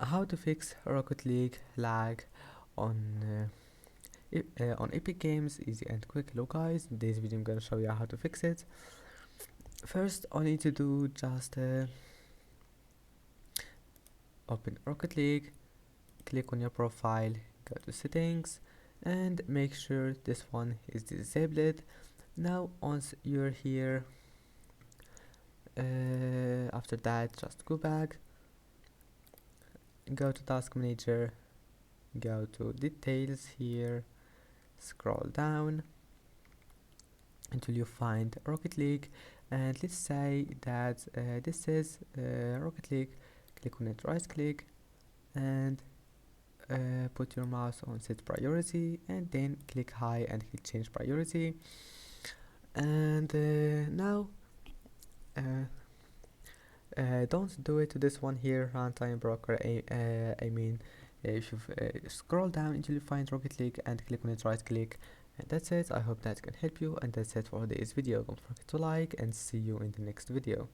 how to fix Rocket League lag on on Epic Games, easy and quick. Hello guys, in this video I'm gonna show you how to fix it. First, all you need to do just open Rocket League, click on your profile, go to settings, and make sure this one is disabled. Now once you're here, after that just go back, go to task manager, go to details here, scroll down until you find Rocket League, and let's say that this is Rocket League. Click on it, right click, and put your mouse on set priority, and then click high and hit change priority. And now don't do it to this one here, runtime broker. I mean, if you scroll down until you find Rocket League and click on it, right click, and that's it. I hope that can help you, and that's it for today's video. Don't forget to like, and see you in the next video.